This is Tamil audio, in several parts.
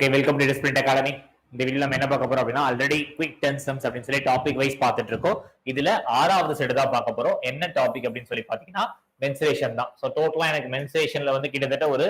Okay, welcome to discipline academy. இந்த வீடியோல நம்ம என்ன பார்க்க போறோம் அப்படின்னா, ஆல்ரெடி குவிக் டென்சம்ஸ் அப்படின்னு சொல்லி டாபிக் வைஸ் பார்த்துட்டு இருக்கோம். இதுல 6வது செட் தான் பார்க்க போறோம். என்ன டாபிக் அப்படின்னு சொல்லி பாத்தீங்கன்னா மென்சுரேஷன் தான். ஸோ டோட்டலா எனக்கு மென்சுரேஷன்ல வந்து கிட்டத்தட்ட ஒரு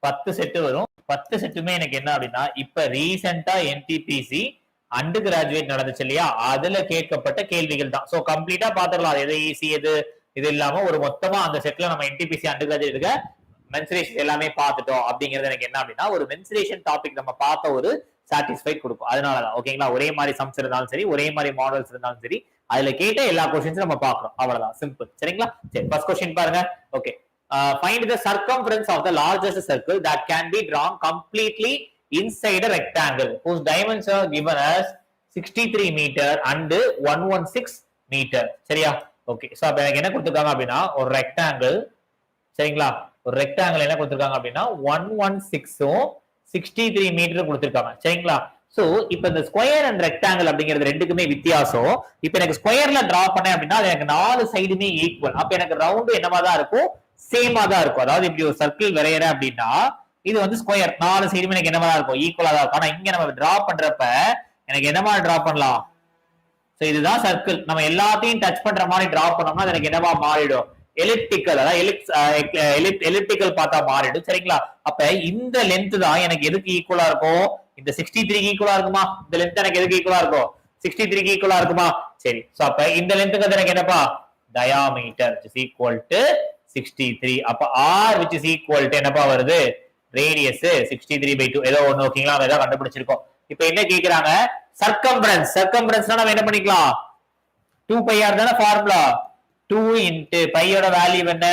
10 செட் வரும். 10 செட்டுமே எனக்கு என்ன அப்படின்னா, இப்ப ரீசெண்டா என்டிபிசி அண்டர் கிராஜுவேட் நடந்துச்சு இல்லையா, அதுல கேட்கப்பட்ட கேள்விகள் தான். ஸோ கம்ப்ளீட்டா பாத்துக்கலாம், எது ஈஸி எது இது இல்லாம ஒரு மொத்தமா அந்த செட்ல நம்ம என்டிபிசி அண்டர் கிராஜுவேட் மென்சுரேஷன் எல்லாமே பார்த்துட்டோம் அப்படிங்கிறது எனக்கு என்ன அப்படின்னா, ஒரு மென்சுரேஷன் டாபிக் நம்ம பார்த்த ஒரு சாட்டிஸ்ஃபைட் கொடுக்கும். அதனாலதான் ஓகேங்களா, ஒரே மாதிரி சம்ஸ் இருந்தாலும் சரி, ஒரே மாதிரி மாடல்ஸ் இருந்தாலும் சரி, அதுல கேட்ட எல்லா கொஸ்டின்ஸும் நம்ம பார்க்கணும். அவ்வளவுதான், சிம்பிள். சரிங்களா? சரி, ஃபர்ஸ்ட் கொஸ்டின் பாருங்க. Okay, find the circumference of the largest circle that can be drawn completely inside a rectangle whose dimensions are given as 63 meter and 116 meter. சரியா? ஓகே, சோ அப்ப எனக்கு என்ன கொடுத்திருக்காங்க அப்படின்னா, ஒரு ரெக்டாங்கிள். சரிங்களா? ஒரு ரெக்டாங்கிள் என்ன கொடுத்திருக்காங்க அப்படின்னா 116 63 மீட்டர் கொடுத்திருக்காங்க. சரிங்களா? சோ இப்ப இந்த ஸ்கொயர் அண்ட் ரெக்டாங்கிள் அப்படிங்கிறது ரெண்டுக்குமே வித்தியாசம். இப்ப எனக்கு ஸ்கொயர்ல டிரா பண்ணேன் அப்படின்னா அது எனக்கு 4 சைடுமே ஈக்குவல். அப்ப எனக்கு ரவுண்ட் என்னவா தான் இருக்கும், சேமா தான் இருக்கும். அதாவது இப்படி ஒரு சர்க்கிள் வரையறேன் அப்படின்னா இது வந்து ஸ்கொயர், 4 சைடுமே எனக்கு என்னவா தான் இருக்கும், ஈக்குவலா தான் இருக்கும். ஆனா இங்க நம்ம டிரா பண்றப்ப எனக்கு என்னவா டிரா பண்ணலாம், சோ இதுதான் சர்க்கிள். நம்ம எல்லாத்தையும் டச் பண்ற மாதிரி டிரா பண்ணோம்னா அது எனக்கு என்னவா மாறிடும், எலிப்டிக்கல். அதாவது எலிப்டிக்கல் பார்த்தா மாறிடும். சரிங்களா? அப்ப இந்த லென்த் தான் எனக்கு எதுக்கு ஈக்குவலா இருக்கும், இந்த 63 ஈக்குவலா இருக்குமா? இந்த லென்த் எனக்கு எதுக்கு ஈக்குவலா இருக்கும், 63 ஈக்குவலா இருக்குமா? சரி, சோ அப்ப இந்த லென்த்துக்கு எனக்கு என்னப்பா, diameter which is equal to 63. அப்ப r which is equal to என்னப்பா வருது, ரேடியஸ் 63/2 ஏதோ ஒண்ணு. ஓகேங்களா? நம்ம ஏதாவது கண்டுபிடிச்சிருக்கோம். இப்ப என்ன கேக்குறாங்க, சர்க்கம்ஃபரன்ஸ். சர்க்கம்ஃபரன்ஸ்னா நம்ம என்ன பண்ணிக்கலாம், 2πr தான ஃபார்முலா. 2 into pi ஓட வேல்யூ என்ன,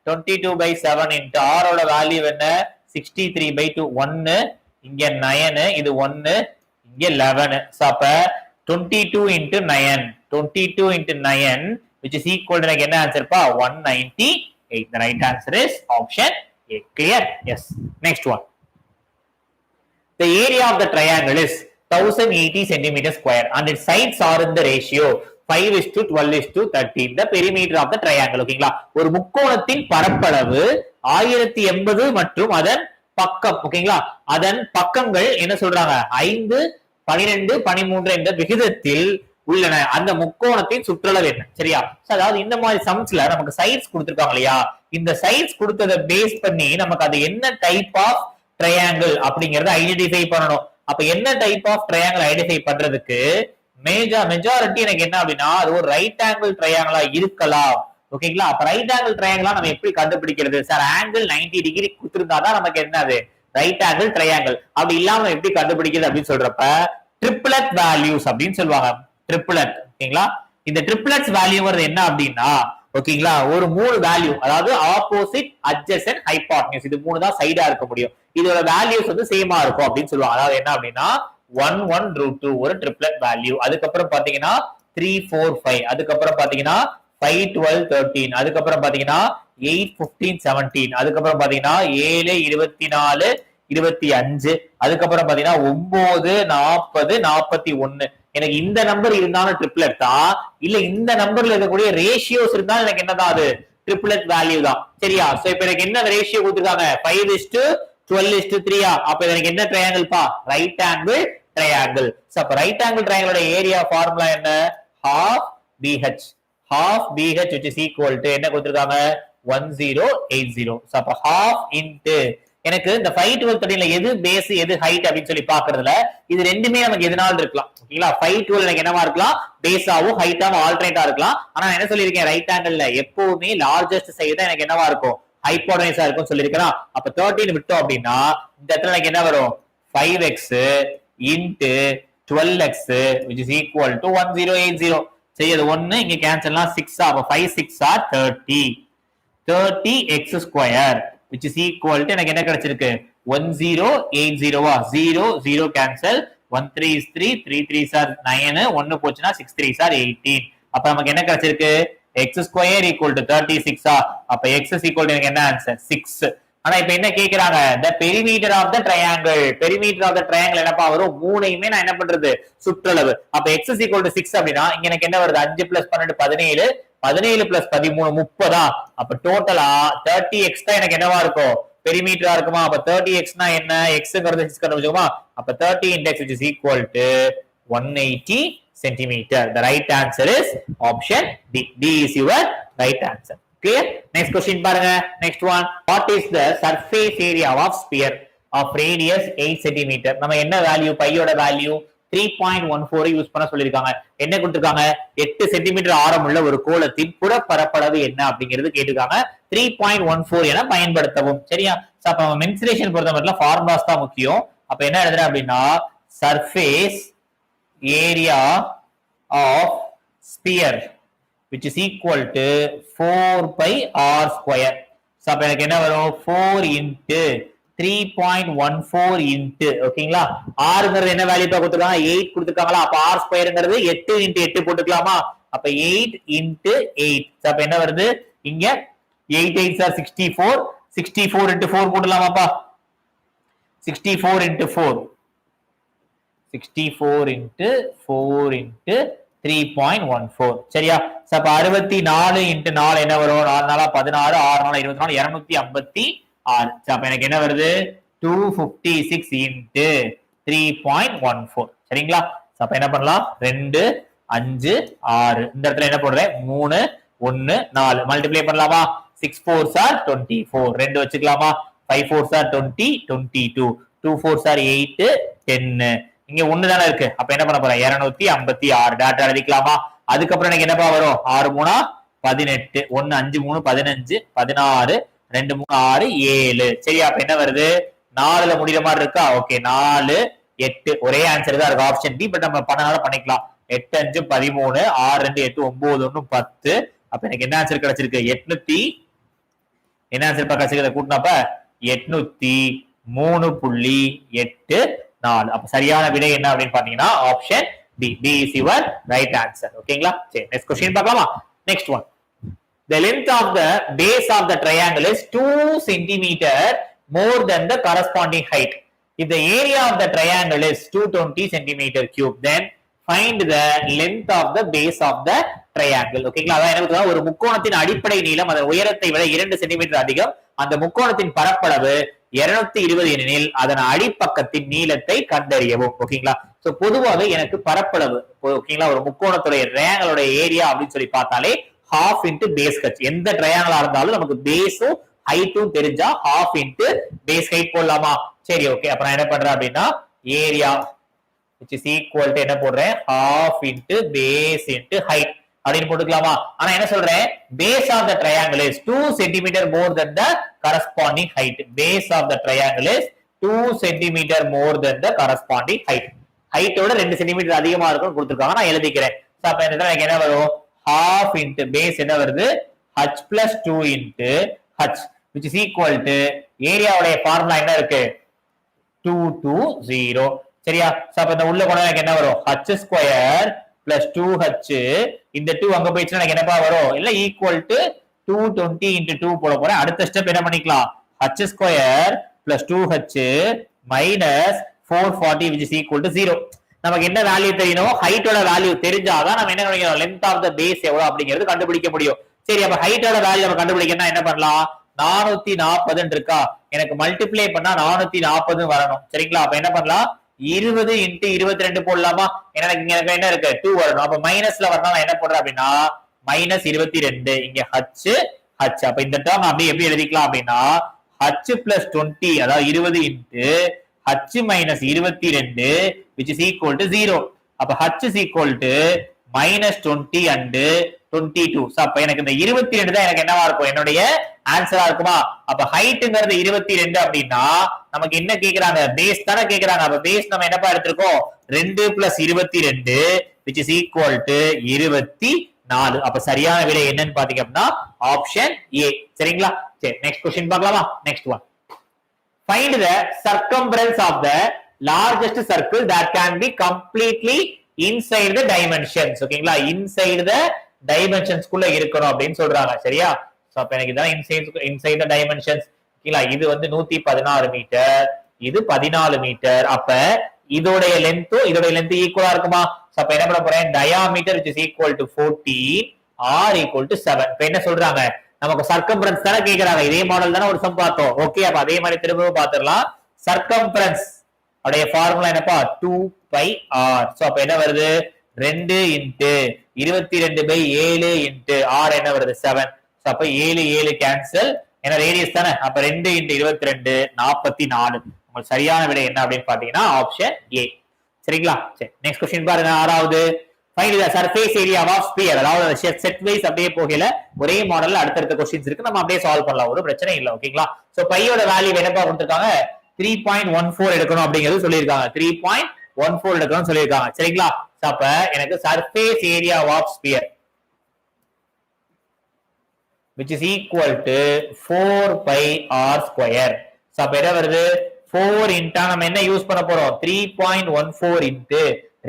22/7 into r ஓட வேல்யூ என்ன, 63/2. 1 இங்க 9, இது 1 இங்க 11. சோ அப்ப 22 into 9, 22 into 9 which is equal to என்ன ஆன்சர் பா, 198. The right answer is option A. Clear? Yes. Next one. The area of the triangle is 1080 centimeter square and its sides are in the ratio 5:12:13. The perimeter of the triangle. ஓகேங்களா? ஒரு முக்கோணத்தின் பரப்பளவு 1080 மற்றும் அதன் பக்கம். ஓகேங்களா? அதன் பக்கங்கள் என்ன சொல்றாங்க, 5, 12, 13 என்ற விகிதத்தில் உள்ளன. அந்த முக்கோணத்தின் சுற்றளவு என்ன? சரியா? அதாவது இந்த மாதிரி சம்ஸ்ல நமக்கு சைட்ஸ் கொடுத்திருக்காங்க இல்லையா, இந்த சைட்ஸ் கொடுத்ததை பேஸ் பண்ணி நமக்கு அது என்ன டைப் ஆஃப் ட்ரையாங்கிள் அப்படிங்கறத ஐடென்டிஃபை பண்ணணும். அப்ப என்ன டைப் ஆஃப் ட்ரையாங்கிள் ஐடென்டிஃபை பண்றதுக்கு மெஜாரிட்டி எனக்கு என்ன அப்படின்னா, அது ஒரு ரைட் ஆங்கிள் ட்ரையாங்கிளா இருக்கலாம். ஓகேங்களா? அப்ப ரைட் ஆங்கிள் ட்ரையாங்கிளா நம்ம எப்படி கண்டுபிடிக்கிறது, சார் ஆங்கிள் 90 டிகிரி கொடுத்திருந்தாதான் நமக்கு என்னது ரைட் ஆங்கிள் ட்ரையாங்கிள். அப்படி இல்லாம எப்படி கண்டுபிடிக்கிறது அப்படின்னு சொல்றப்ப ட்ரிப்ளெட் வேல்யூஸ் அப்படின்னு சொல்லுவாங்க. ட்ரிப்ளெட். ஓகேங்களா? இந்த ட்ரிப்ளெட்ஸ் வேல்யூங்கிறது என்ன அப்படின்னா, ஓகேங்களா, ஒரு 3 வேல்யூ, அதாவது ஆப்போசிட், அட்ஜசன்ட், ஹைபாட்னியூஸ், இது 3 தான் சைடா இருக்க முடியும். இதோட வேல்யூஸ் வந்து சேமா இருக்கும் அப்படின்னு சொல்லுவாங்க. அதாவது என்ன அப்படின்னா 1 1 √2 ஒரு ட்ரிப்ளெட் வேல்யூ. அதுக்கப்புறம் பாத்தீங்கன்னா 3 4 5, அதுக்கப்புறம் பாத்தீங்கன்னா 5 12 13, அதுக்கப்புறம் பாத்தீங்கன்னா 8 15 17, அதுக்கப்புறம் பாத்தீங்கன்னா 7 24 25, அதுக்கப்புறம் பாத்தீங்கன்னா 9 40 41. எனக்கு இந்த நம்பர் இருந்தாலும் ட்ரிப்ளெட் தான், இல்ல இந்த நம்பர்ல இருக்கக்கூடிய ரேஷியோஸ் இருந்தாலும் எனக்கு என்னதான் அது ட்ரிப்ளெட் வேல்யூ தான். சரியா? சோ இப்ப எனக்கு என்ன ரேஷியோ கொடுத்திருக்காங்க, 5:12:3. அப்ப எனக்கு என்ன ட்ரையாங்கிள் பா, ரைட் ஆங்கிள் ட்ரையாங்கிள். சோ அப்ப ரைட் ஆங்கிள் ட்ரையாங்கிளோட ஏரியா ஃபார்முலா என்ன, half BH. half BH which is equal to என்ன கொடுத்திருக்காங்க, 1080. சோ அப்ப half into எனக்கு இந்த 5 12 13ல எது பேஸ் எது ஹைட் அப்படின்னு சொல்லி பாக்குறதுல இது ரெண்டுமே நமக்கு எதனால இருக்கலாம். ஓகேங்களா? 5 12 எனக்கு என்னவா இருக்கலாம், பேஸாவும் ஹைட்டாவும் ஆல்டர்னேட்டா இருக்கலாம். ஆனா நான் என்ன சொல்லியிருக்கேன், ரைட் ஆங்கிள்ல எப்பவுமே லார்ஜஸ்ட் சைடு தான் எனக்கு என்னவா இருக்கும், ஹைபோடனைஸா இருக்கும் சொல்லியிருக்கேன். அப்ப 13 விட்டோம் அப்படின்னா இந்த இடத்துல எனக்கு என்ன வரும், 5x into 12x which is equal to 1080. சரி, அது 1 இங்க கேன்சல்லாம் 6. அப்ப 5 6 are 30. 30x square which is equal to எனக்கு என்ன கிடைச்சிருக்கு, 1080. 0 0 cancel, 1 3 is 3, 3 3s are 9, 1 போச்சுன்னா 6 3s are 18. அப்ப நமக்கு என்ன கிடைச்சிருக்கு, x square equal to 36. அப்ப x is equal to எனக்கு என்ன ஆன்சர், 6. ஆனா இப்ப என்ன கேக்குறாங்க, the perimeter of the triangle. perimeter of the triangle என்னப்பா வரும், மூணையுமே நான் என்ன பண்றது, சுற்றளவு. அப்ப x is equal to 6 அப்படின்னா இங்க எனக்கு என்ன வருது, 5 + 12 17, 17 + 13 30. அப்ப டோட்டலா 30x தான் எனக்கு என்னவா இருக்கும், பெரிமீட்டரா இருக்குமா? அப்ப 30x னா என்ன, xங்கிறது 6 கண்டுபிடிச்சோமா, அப்ப 30 index which is equal to 180 centimeter. The right answer is option D. D is your right answer. Clear? Next question பாருங்க. Next one. What is the surface area of sphere of radius 8 centimeter? நம்ம என்ன வேல்யூ பையோட வேல்யூ 3.14 யூஸ் பண்ண சொல்லிருக்காங்க. என்ன கொடுத்திருக்காங்க? 8 சென்டிமீட்டர் ஆரமுள்ள ஒரு கோளத்தின் புறப்பரப்பளவு என்ன அப்படிங்கிறது கேட்டிருக்காங்க. 3.14 என பயன்படுத்தவும். சரியா? சோ அப்ப மென்சுரேஷன் பொறுத்தமட்டில் ஃபார்முலாஸ் தான் முக்கியம். அப்ப என்ன எழுதுறேன் அப்படின்னா surface area of sphere which is equal to 4 pi r square. So அப்ப எனக்கு என்ன வரும் 4 into 3.14 into ஓகேங்களா rங்கிறது என்ன வேல்யூ கொடுத்திருக்காங்க 8 கொடுத்திருக்காங்களா அப்ப r ஸ்கொயர்ங்கிறது 8 into 8 போட்டுக்கலாமா அப்ப 8 into 8 சோ அப்ப என்ன வருது இங்க 8 8s are 64 64 into 4 போடலாமாப்பா 64 into 4 64 into 4 into 3.14 சரியா சோ அப்ப 64 into 4 என்ன வரும் 4 நாளா 16 6 நாளா 24 256 அப்ப எனக்கு என்ன வருது 256 into 3.14 சரிங்களா அப்ப என்ன பண்ணலாம் 2 5 6 இந்த இடத்துல என்ன போடுறேன் 3 1 4 மல்டிப்ளை பண்ணலாமா 6 4s are 24 ரெண்டு வச்சுக்கலாமா 5 4s are 20 22 2 4s are 8 10 இங்க 1 தானே இருக்கு அப்ப என்ன பண்ண போறேன் 256 டாட்டா எழுதிக்கலாமா அதுக்கப்புறம் எனக்கு என்னப்பா வரும் 6 3 18 1 5 3 15 16 2 3 6 7 சரியா அப்ப என்ன வருது 4ல முடியற மாதிரி இருக்கா ஓகே 4 8 ஒரே ஆன்சர் தான் இருக்கு ஆப்ஷன் டி பட் நம்ம பண்ணனால பண்ணிக்கலாம் 8 5 13 6 2 8 9 1 10 அப்ப எனக்கு என்ன ஆன்சர் கிடைச்சிருக்கு 800 என்ன ஆன்சர் கிடைச்சிருக்கு கூட்டினப்ப 803.84 அப்ப சரியான விடை என்ன அப்படின்னு பாத்தீங்கன்னா option D D is your right answer ஓகேங்களா சரி நெக்ஸ்ட் क्वेश्चन பார்க்கலாமா next one the length of the base of the triangle is 2 centimeter more than the corresponding height if the area of the triangle is 220 centimeter cube then find the length of the base of the triangle ஓகேங்களா அதான் என்ன ஒரு முக்கோணத்தின் அடிப்படை நீளம் அதன் உயரத்தை விட 2 சென்டிமீட்டர் அதிகம் அந்த முக்கோணத்தின் பரப்பளவு 220 எனில் அதன் அடிப்பக்கத்தின் நீளத்தை கண்டறியவும் ஓகேங்களா சோ பொதுவாக எனக்கு பரப்பளவு ஓகேங்களா ஒரு முக்கோணத்துடைய ட்ரையாங்கிளோட ஏரியா அப்படின்னு சொல்லி பார்த்தாலே half into base h எந்த ட்ரையாங்கிளா இருந்தாலும் நமக்கு பேஸும் ஹைட்டும் தெரிஞ்சா half into base height போடலாமா சரி ஓகே அப்ப நான் என்ன பண்றேன் அப்படின்னா area which is equal to என்ன போடுறேன் half into base into height அப்படின்னு போட்டுக்கலாமா ஆனா என்ன சொல்றேன் base of the triangle is 2 cm more than the corresponding height base of the triangle is 2 cm more than the corresponding height height ஓட 2 cm அதிகமா இருக்கும்னு கொடுத்திருக்காங்க நான் எழுதிக்கிறேன் சோ அப்ப எனக்கு என்ன வரும் half into base என்ன வருது h plus 2 into h which is equal to area உடைய ஃபார்முலா என்ன இருக்கு 220 சரியா சோ அப்ப இந்த உள்ள கொண்டு எனக்கு என்ன வரும் h ஸ்கொயர் plus 2h இந்த 2 அங்க போயிடுச்சுனா எனக்கு என்னப்பா வரும் இல்ல equal to 220 into 2 போட போறேன் அடுத்த ஸ்டெப் என்ன பண்ணிக்கலாம் h square plus 2h minus 440 which is equal to 0 நமக்கு என்ன வேல்யூ தெரியணும் ஹைட்டோட வேல்யூ தெரிஞ்சாதான் நம்ம என்ன கண்டுபிடிக்கணும் லெந்த் ஆஃப் த பேஸ் எவ்வளவு அப்படிங்கிறது கண்டுபிடிக்க முடியும் சரி அப்ப ஹைட்டோட வேல்யூ நம்ம கண்டுபிடிக்கணும்னா என்ன பண்ணலாம் 440 இருக்கா எனக்கு மல்டிப்ளை பண்ணா 440 வரணும் சரிங்களா அப்ப என்ன பண்ணலாம் 20 into 22 போடலாமா எனக்கு இங்க என்ன இருக்கு 2 வரணும் அப்ப மைனஸ்ல வரணும் நான் என்ன போடுறேன் அப்படின்னா மைனஸ் 22 இங்க h அப்ப இந்த டேர்ம் அப்படியே எப்படி எழுதிக்கலாம் அப்படின்னா h plus 20 அதாவது 20 into h minus 22 which is equal to 0 அப்ப h is equal to minus 20 and 22 so அப்ப எனக்கு இந்த 22 தான் எனக்கு என்னவா இருக்கும் என்னுடைய ஆன்சரா இருக்குமா அப்ப ஹைட்ங்கிறது 22 அப்படின்னா நமக்கு என்ன கேக்குறாங்க பேஸ் தான கேக்குறாங்க அப்ப பேஸ் நம்ம என்னப்பா எடுத்துறோம் 2 plus 22 which is equal to 24 அப்ப சரியான விடை என்னன்னு பாத்தீங்க அப்படின்னா ஆப்ஷன் A சரிங்களா சரி நெக்ஸ்ட் क्वेश्चन பார்க்கலாமா next one find the circumference of the largest circle that can be completely inside the dimensions ஓகேங்களா inside the dimensions குள்ள இருக்கணும் அப்படினு சொல்றாங்க சரியா சோ அப்ப எனக்கு இதான் inside the dimensions ஓகேங்களா இது வந்து 116 மீட்டர் இது 14 மீட்டர் அப்ப இதோட லெந்த் ஈக்குவலா இருக்குமா சோ அப்ப என்ன பண்ண போறேன் diameter which is equal to 14 r equal to 7 இப்ப என்ன சொல்றாங்க நமக்கு சர்க்கம்ஃபரன்ஸ் தான கேக்குறாங்க இதே மாடல் தான ஒரு சம் பார்த்தோம் ஓகே அப்ப அதே மாதிரி திரும்பவும் பாத்துறலாம் சர்க்கம்ஃபரன்ஸ் அப்படியே ஃபார்முலா என்னப்பா 2 பை ஆர். சோ அப்ப என்ன வருது 2 இன்ட்டு 22/7 இன்ட்டு ஆர் என்ன வருது 7. சோ அப்ப 7 7 கேன்சல், ஏன்னா ரேடியஸ் தானே, அப்ப 2 இன்ட்டு 22 44. உங்களுக்கு சரியான விடை என்ன அப்படின்னு பாத்தீங்கன்னா ஆப்ஷன் ஏ. சரிங்களா? சரி, நெக்ஸ்ட் क्वेश्चन பாருங்க. ஆறாவது, find the surface area of sphere. அதாவது செட் வைஸ் அப்படியே போகல, ஒரே மாடல்ல அடுத்தடுத்த क्वेश्चंस இருக்கு, நம்ம அப்படியே சால்வ் பண்ணலாம், ஒரு பிரச்சனை இல்ல. ஓகேங்களா? சோ பையோட வேல்யூ என்னப்பா கொடுத்திருக்காங்க 3.14 எடுக்கணும் அப்படிங்கிறது சொல்லியிருக்காங்க. 3.14 எடுக்கணும்னு சொல்லியிருக்காங்க. சரிங்களா? அப்ப எனக்கு surface area of sphere which is equal to 4 pi r square. So அப்ப என்ன வருது 4 இன்டா நம்ம என்ன யூஸ் பண்ண போறோம் 3.14 இன்டு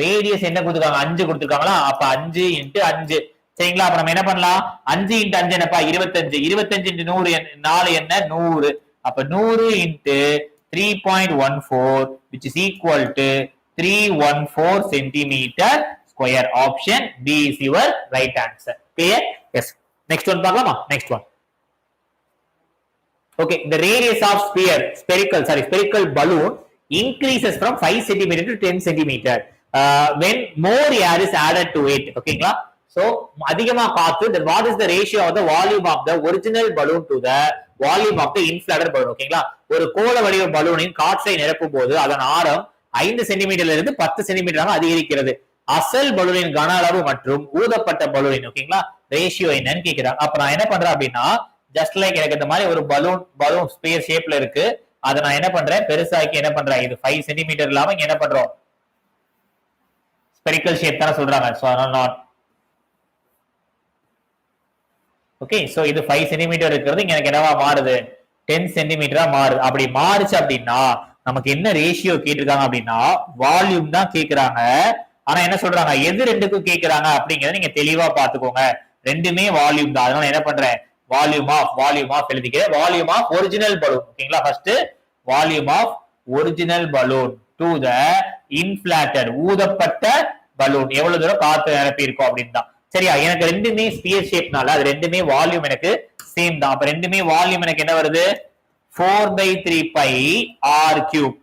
ரேடியஸ் என்ன கொடுத்திருக்காங்க 5 கொடுத்திருக்காங்களா, அப்ப 5 இன்டு 5. சரிங்களா? அப்ப நம்ம என்ன பண்ணலாம் 5 இன்டு 5 என்னப்பா 25. 25 இன்டு 100 4 என்ன 100. அப்ப 100 into 3.14 which is equal to 314 centimeter square. Option B is your right answer. Clear? Yes. Next one பார்க்கலாமா? Next one. Okay, the radius of spherical balloon increases from 5 cm to 10 cm when more air is added to it. ஓகேங்களா? So அதிகமா காத்து, then what is the ratio of the volume of the original balloon to the volume of the inflated balloon? ஓகேங்களா? ஒரு கோள வடிவ பலூனின் காற்றை நிரப்பும் போது அதன் ஆரம் 5 சென்டிமீட்டர்ல இருந்து 10 சென்டிமீட்டராக அதிகரிக்கிறது. அசல் பலூனின் கன அளவு மற்றும் ஊதப்பட்ட பலூனின் ஓகேங்களா ரேஷியோ என்னன்னு கேக்குறாங்க. அப்ப நான் என்ன பண்றேன் அப்படின்னா ஜஸ்ட் லைக் எனக்கு இந்த மாதிரி ஒரு பலூன் ஸ்பேஸ் ஷேப்ல இருக்கு, அதை நான் என்ன பண்றேன் பெருசாக்கி என்ன பண்றேன், இது 5 சென்டிமீட்டர் இல்லாம இங்க என்ன பண்றோம் ஸ்பெரிக்கல் ஷேப் தான சொல்றாங்க. So not okay. சோ இது 5 சென்டிமீட்டர் இருக்கிறது இங்க எனக்கு என்னவா மாறுது 10 சென்டிமீட்டரா மாறுது. அப்படி மாறுச்சு அப்படின்னா நமக்கு என்ன ரேஷியோ கேட்டிருக்காங்க அப்படின்னா வால்யூம் தான் கேக்குறாங்க. ஆனா என்ன சொல்றாங்க எது ரெண்டுக்கும் கேக்குறாங்க அப்படிங்கறத நீங்க தெளிவா பாத்துக்கோங்க. ரெண்டுமே வால்யூம் தான், அதனால என்ன பண்றேன் வால்யூம் ஆஃப் எழுதிக்கிறேன். Volume of original balloon. ஓகேங்களா? First volume of original balloon to the inflated ஊதப்பட்ட பலூன் எவ்வளவு தூரம் காத்து நிரப்பி இருக்கும் அப்படின்னு தான். சரியா? எனக்கு ரெண்டுமே ஸ்பியர் ஷேப்னால அது ரெண்டுமே வால்யூம் எனக்கு சேம் தான். அப்ப ரெண்டுமே வால்யூம் எனக்கு என்ன வருது 4/3 pi r cube.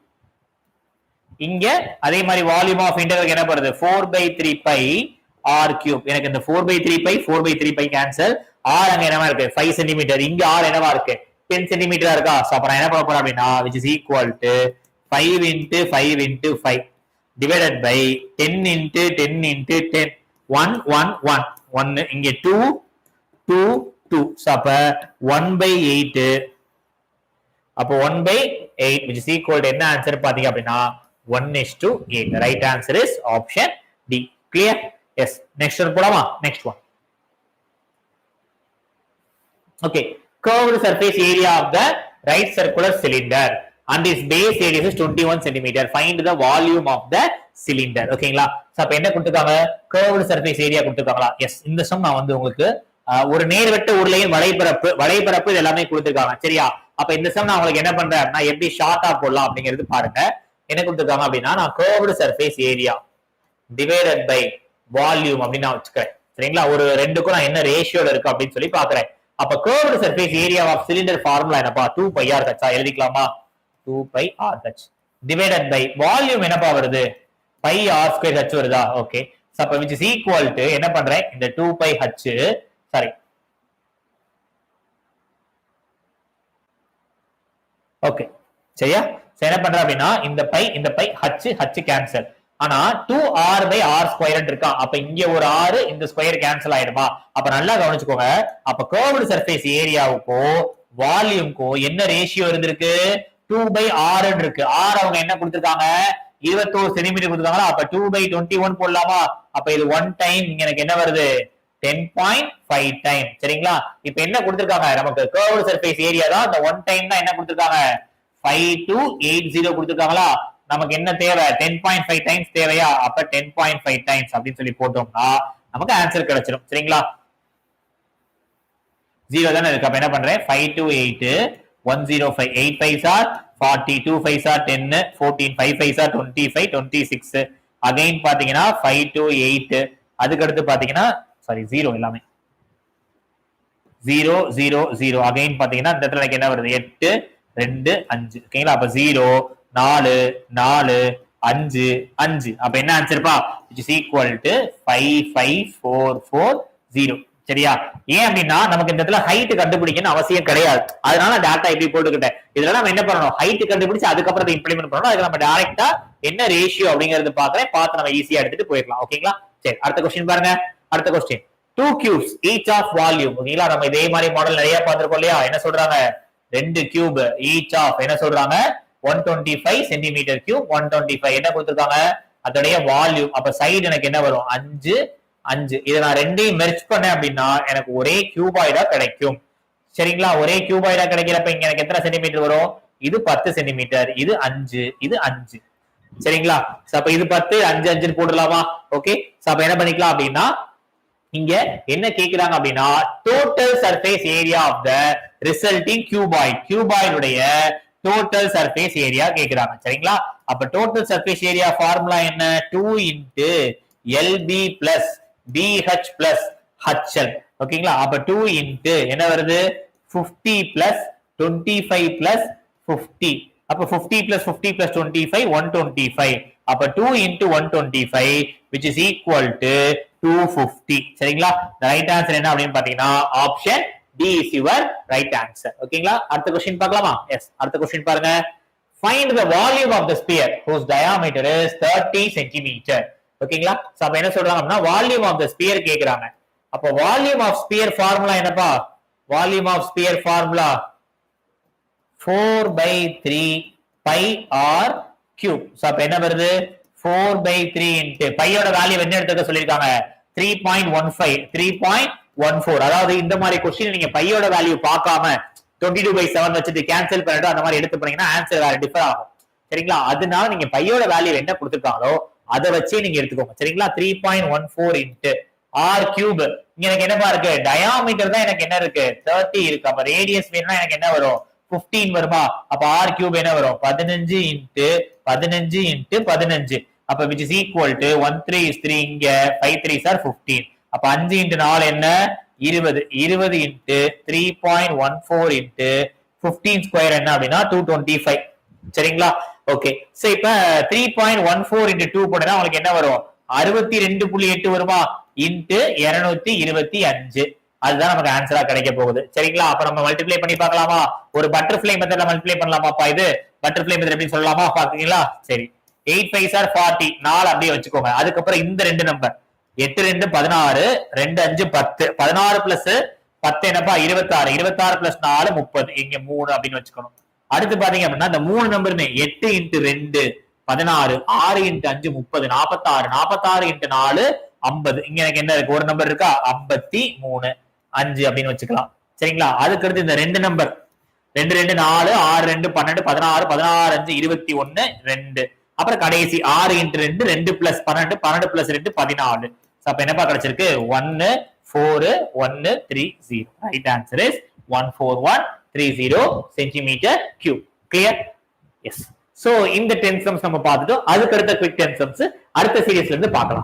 இங்க அதே மாதிரி வால்யூம் ஆஃப் இன்டர்வல் என்ன வருது 4/3 pi r cube. எனக்கு இந்த 4/3 pi 4/3 pi கேன்சல். r அங்க என்னவா இருக்கு 5 சென்டிமீட்டர், இங்க r என்னவா இருக்கு 10 சென்டிமீட்டரா இருக்கா. சோ அப்ப நான் என்ன பண்ண போறேன் அப்படின்னா which is equal to 5 into 5 into 5 divided by 10 into 10 into 10 1 1 1 1 இங்க 2 2 2. சோ அப்ப 1/8. அப்ப 1/8 which is equal to என்ன ஆன்சர் பாத்தீங்க அப்படின்னா 1:8. The right answer is option D. Clear? Yes. Next one போலாமா? Next one. Okay. Curved surface area of the right circular cylinder and its base radius is 21 cm. Find the volume of the cylinder. ஓகேங்களா? சோ அப்ப என்ன கொடுத்திருக்காங்க curved surface area கொடுத்திருக்காங்களா? எஸ். இந்த சம் நான் வந்து உங்களுக்கு ஒரு நேர்வட்ட உருளையின் வளைபரப்பு இது எல்லாமே கொடுத்திருக்காங்க. சரியா? அப்ப இந்த சம் நான் உங்களுக்கு என்ன பண்றேன் நான் எப்படி ஷார்ட்டா போடலாம் அப்படிங்கிறது பாருங்க. என்ன கொடுத்திருக்காங்க அப்படின்னா நான் curved surface area divided by volume அப்படின்னு நான் வச்சுக்கிறேன். சரிங்களா? ஒரு ரெண்டுக்கும் நான் என்ன ரேஷியோல இருக்கு அப்படின்னு சொல்லி பாக்குறேன். அப்ப curved surface area of cylinder formula என்னப்பா 2 pi r h எழுதிக்கலாமா 2 pi r h divided by volume என்னப்பா வருது pi r square h வருதா. ஓகே. சோ அப்ப which is equal to என்ன பண்றேன் இந்த 2 pi h சாரி ஓகே சரியா. என்ன பண்ற அப்படின்னா இந்த பை h கேன்சல். ஆனா 2r/r ஸ்கொயர் இருக்கா, அப்ப இங்க ஒரு r இந்த ஸ்கொயர் கேன்சல் ஆயிடுமா. அப்ப நல்லா கவனிச்சுக்கோங்க. அப்ப கர்வ்டு சர்ஃபேஸ் ஏரியாவுக்கோ வால்யூம்க்கோ என்ன ரேஷியோ இருந்திருக்கு 2/r இருக்கு. r அவங்க என்ன கொடுத்திருக்காங்க 21 சென்டிமீட்டர் கொடுத்திருக்காங்களா. அப்ப 2/21 போடலாமா. அப்ப இது 1 டைம் இங்க எனக்கு என்ன வருது 10.5 டைம். சரிங்களா? இப்ப என்ன கொடுத்திருக்காங்க நமக்கு கர்வ்டு சர்ஃபேஸ் ஏரியா தான் அந்த 1 டைம் தான் என்ன கொடுத்திருக்காங்க 5280 கொடுத்திருக்காங்களா. நமக்கு என்ன தேவை 10.5 டைம்ஸ் தேவையா. அப்ப 10.5 டைம்ஸ் அப்படின்னு சொல்லி போட்டோம்னா நமக்கு ஆன்சர் கிடைச்சிடும். சரிங்களா? 0 தானே இருக்கு. அப்ப என்ன பண்றேன் 528 105 8 5s are 40 2 5s are 10 14 5 5s are 25 26 again பாத்தீங்கன்னா 528 அதுக்கு அடுத்து பாத்தீங்கன்னா சாரி 0 எல்லாமே 0 0 0 அகைன் பாத்தீங்கன்னா இந்த இடத்துல எனக்கு என்ன வருது 8 2 5 ஓகேங்களா. அப்ப 0 4 4 5 5. அப்ப என்ன ஆன்சர்ப்பா? which is equal to 55440. சரியா? ஏன் அப்படின்னா நமக்கு இந்த இடத்துல ஹைட் கண்டுபிடிக்கணும் அவசியம் கிடையாது. அதனால டேட்டா இப்படி போட்டுக்கிட்டேன். இதுல நம்ம என்ன பண்ணணும்? ஹைட் கண்டுபிடிச்சு அதுக்கப்புறம் அதை இம்ப்ளிமெண்ட் பண்ணணும். அதுக்கு நம்ம டைரக்டா என்ன ரேஷியோ அப்படிங்கிறது பாக்குறேன், பார்த்து நம்ம ஈஸியா எடுத்துட்டு போயிடலாம். ஓகேங்களா? சரி, அடுத்த கொஸ்டின் பாருங்க. அடுத்த question, 2 cubes each of volume. ஓகேங்களா? நம்ம இதே மாதிரி மாடல் நிறைய பார்த்திருக்கோம் இல்லையா? என்ன சொல்றாங்க? 2 கியூப் each of என்ன சொல்றாங்க? 125 சென்டிமீட்டர் கியூப். 125 என்ன கொடுத்திருக்காங்க? அதோடைய வால்யூம். அப்ப சைடு எனக்கு என்ன வரும்? 5 5. இதை நான் ரெண்டையும் மெர்ஜ் பண்ணேன் அப்படின்னா எனக்கு ஒரே கியூபாய்டா கிடைக்கும். சரிங்களா? ஒரே கியூபாய்டா கிடைக்கிறப்ப இங்க எனக்கு எத்தனை சென்டிமீட்டர் வரும்? இது 10 சென்டிமீட்டர், இது 5, இது 5. சரிங்களா? அப்ப இது 10 5 5 போடலாமா? ஓகே. அப்ப என்ன பண்ணிக்கலாம் அப்படின்னா இங்க என்ன கேக்குறாங்க அப்படின்னா total surface area of the resulting cuboid. கியூபாய்டுடைய டோட்டல் சர்ஃபேஸ் ஏரியா கேக்குறாங்க. சரிங்களா? அப்ப டோட்டல் சர்ஃபேஸ் ஏரியா ஃபார்முலா என்ன? 2 into LB plus BH plus HL. ஓகேங்களா? அப்ப 2 into என்ன வருது? 50 plus 25 plus 50. அப்ப 50 plus 50 plus 25 125. அப்ப 2 into 125 which is equal to 250. சரிங்களா? ரைட் ஆன்சர் என்ன அப்படின்னு பாத்தீங்கன்னா option D is your right answer. ஓகேங்களா? அடுத்த क्वेश्चन பார்க்கலாமா? எஸ், அடுத்த क्वेश्चन பாருங்க. Find the volume of the sphere whose diameter is 30 cm. ஓகேங்களா? சோ அப்ப என்ன சொல்றாங்க அப்படின்னா வால்யூம் ஆஃப் த ஸ்பியர் கேக்குறாங்க. அப்ப வால்யூம் ஆஃப் ஸ்பியர் ஃபார்முலா என்னப்பா? Volume of sphere formula 4/3 pi r cube. So அப்ப என்ன வருது? 4/3 into பையோட வேல்யூ என்ன எடுத்துக்க சொல்லிருக்காங்க? 3.15 3.14. அதாவது இந்த மாதிரி क्वेश्चन நீங்க பையோட வேல்யூ பார்க்காம 22/7 வச்சிட்டு கேன்சல் பண்ணிட்டு அந்த மாதிரி எடுத்து போனீங்கன்னா ஆன்சர் வேற டிஃபர் ஆகும். சரிங்களா? அதனால நீங்க பையோட வேல்யூ என்ன கொடுத்திருக்காங்களோ அதை வச்சே நீங்க எடுத்துக்கோங்க. சரிங்களா? 3.14 into r cube. இங்க எனக்கு என்னப்பா இருக்கு? டயாமீட்டர் தான் எனக்கு என்ன இருக்கு? 30 இருக்கு. அப்ப ரேடியஸ் வேணும்னா எனக்கு என்ன வரும்? 15 வருமா? அப்ப r cube என்ன வரும்? 15 into 15 into 15. அப்ப which is equal to 1 3 is 3. இங்க 5 3s are 15. அப்ப 5 into 4 என்ன? 20. 20 into 3.14 into 15 square என்ன அப்படின்னா 225. சரிங்களா? ஓகே. சோ இப்ப 3.14 into 2 போட்டா உங்களுக்கு என்ன வரும்? 62.8 வருமா? into 225. அதுதான் நமக்கு ஆன்சரா கிடைக்க போகுது. சரிங்களா? அப்ப நம்ம மல்டிப்ளை பண்ணி பார்க்கலாமா? ஒரு பட்டர்ஃப்ளை மெத்தட்ல மல்டிப்ளை பண்ணலாமாப்பா? இது பட்டர்ஃப்ளை மெத்தட் எப்படி சொல்லலாமா பாத்தீங்களா? சரி, 8 5s are 40. 4 அப்படியே வச்சுக்கோங்க. அதுக்கப்புறம் இந்த ரெண்டு நம்பர் 8 2 16 2 5 10. 16 பிளஸ் 10 என்னப்பா? 26. 26 பிளஸ் 4 30. இங்க 3 அப்படின்னு வச்சுக்கணும். அடுத்து பாத்தீங்க அப்படின்னா இந்த 3 நம்பருமே 8 into 2 16, 6 into 5 30, 46, 46 into 4 50. இங்க எனக்கு என்ன இருக்கு? ஒரு நம்பர் இருக்கா? 53 5 அப்படின்னு வச்சுக்கலாம். சரிங்களா? அதுக்கு அடுத்து இந்த ரெண்டு நம்பர் 2 2 4 6 2 12 16 16 5 21 2. அப்புறம் கடைசி 6 into 2 2 plus 12 12 plus 2 14. அப்ப என்னப்பா கிடைச்சிருக்கு? 1 4 1 3 0. Right answer is 14130 centimetre cube. Clear? Yes. So இந்த 10 சம்ஸ் நம்ம பார்த்துட்டோம். அதுக்கு அடுத்த குவிக் 10 சம்ஸ் அடுத்த சீரீஸ்ல இருந்து பார்க்கலாம்.